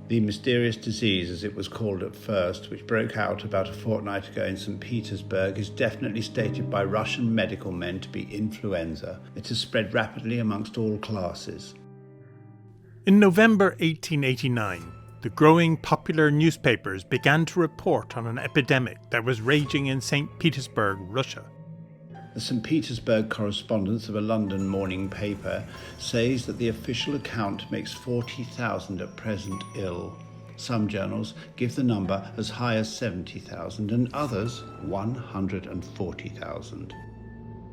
The mysterious disease, as it was called at first, which broke out about a fortnight ago in St. Petersburg, is definitely stated by Russian medical men to be influenza. It has spread rapidly amongst all classes. In November 1889, the growing popular newspapers began to report on an epidemic that was raging in St. Petersburg, Russia. The St. Petersburg correspondent of a London morning paper says that the official account makes 40,000 at present ill. Some journals give the number as high as 70,000 and others 140,000.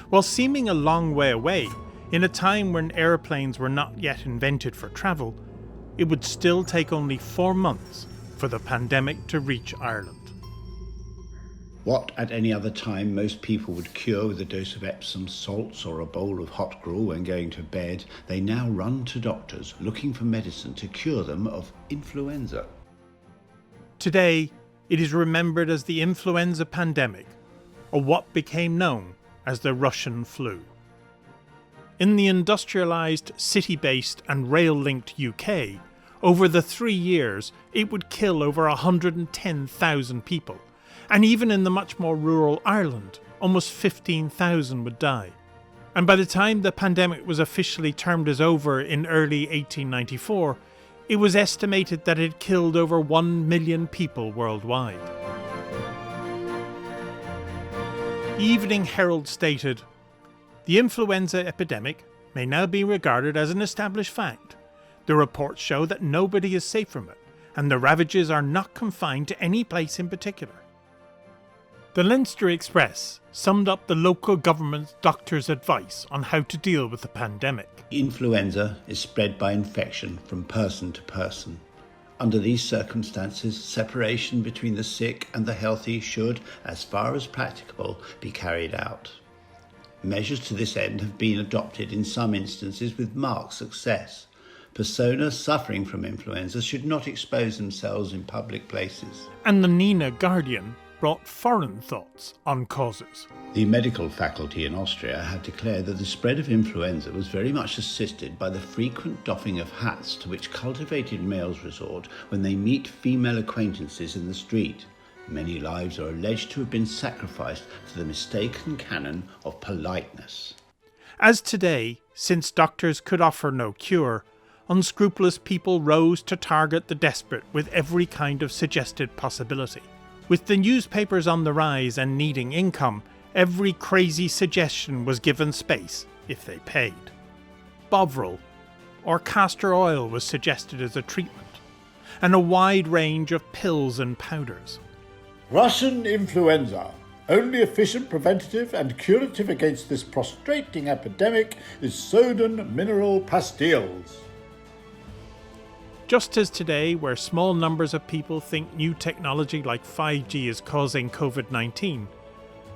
While seeming a long way away, in a time when aeroplanes were not yet invented for travel, it would still take only 4 months for the pandemic to reach Ireland. What at any other time most people would cure with a dose of Epsom salts or a bowl of hot gruel when going to bed, they now run to doctors looking for medicine to cure them of influenza. Today, it is remembered as the influenza pandemic, or what became known as the Russian flu. In the industrialised, city-based and rail-linked UK, over the 3 years, it would kill over 110,000 people. And even in the much more rural Ireland, almost 15,000 would die. And by the time the pandemic was officially termed as over in early 1894, it was estimated that it killed over 1 million people worldwide. The Evening Herald stated, "The influenza epidemic may now be regarded as an established fact. The reports show that nobody is safe from it, and the ravages are not confined to any place in particular." The Leinster Express summed up the local government's doctors' advice on how to deal with the pandemic. Influenza is spread by infection from person to person. Under these circumstances, separation between the sick and the healthy should, as far as practicable, be carried out. Measures to this end have been adopted in some instances with marked success. Personas suffering from influenza should not expose themselves in public places. And the Nina Guardian brought foreign thoughts on causes. The medical faculty in Austria had declared that the spread of influenza was very much assisted by the frequent doffing of hats to which cultivated males resort when they meet female acquaintances in the street. Many lives are alleged to have been sacrificed to the mistaken canon of politeness. As today, since doctors could offer no cure, unscrupulous people rose to target the desperate with every kind of suggested possibility. With the newspapers on the rise and needing income, every crazy suggestion was given space, if they paid. Bovril or castor oil was suggested as a treatment, and a wide range of pills and powders. Russian influenza. Only efficient preventative and curative against this prostrating epidemic is Soden mineral pastilles. Just as today, where small numbers of people think new technology like 5G is causing COVID-19,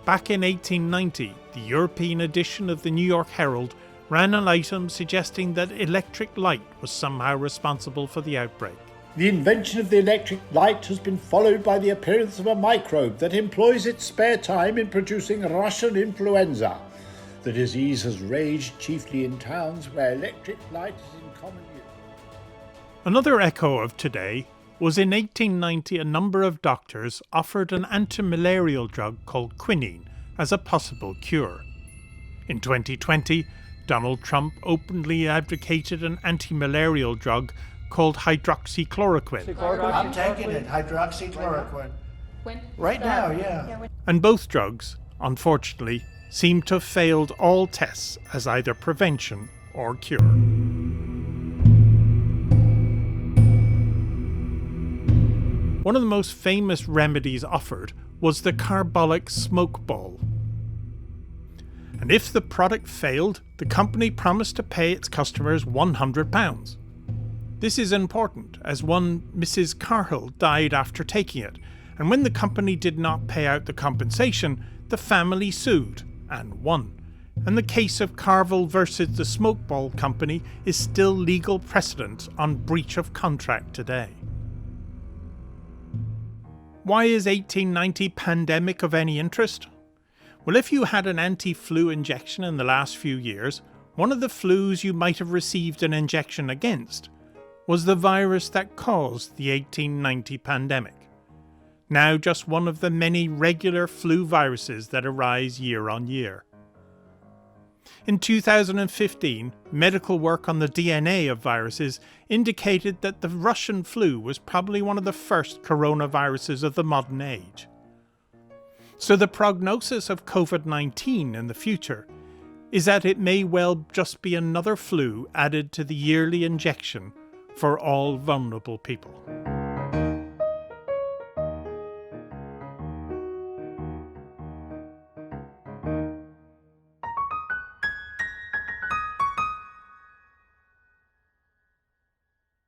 back in 1890, the European edition of the New York Herald ran an item suggesting that electric light was somehow responsible for the outbreak. The invention of the electric light has been followed by the appearance of a microbe that employs its spare time in producing Russian influenza. The disease has raged chiefly in towns where electric light is in common use. Another echo of today was in 1890 a number of doctors offered an antimalarial drug called quinine as a possible cure. In 2020, Donald Trump openly advocated an antimalarial drug called hydroxychloroquine. I'm taking it, hydroxychloroquine. Right now, yeah. And both drugs, unfortunately, seem to have failed all tests as either prevention or cure. One of the most famous remedies offered was the Carbolic smoke ball. And if the product failed, the company promised to pay its customers £100. This is important, as one Mrs. Carhill died after taking it, and when the company did not pay out the compensation, the family sued and won. And the case of Carville versus the smoke ball company is still legal precedent on breach of contract today. Why is 1890 pandemic of any interest? Well, if you had an anti-flu injection in the last few years, one of the flus you might have received an injection against was the virus that caused the 1890 pandemic, now just one of the many regular flu viruses that arise year on year. In 2015, medical work on the DNA of viruses indicated that the Russian flu was probably one of the first coronaviruses of the modern age. So the prognosis of COVID-19 in the future is that it may well just be another flu added to the yearly injection for all vulnerable people.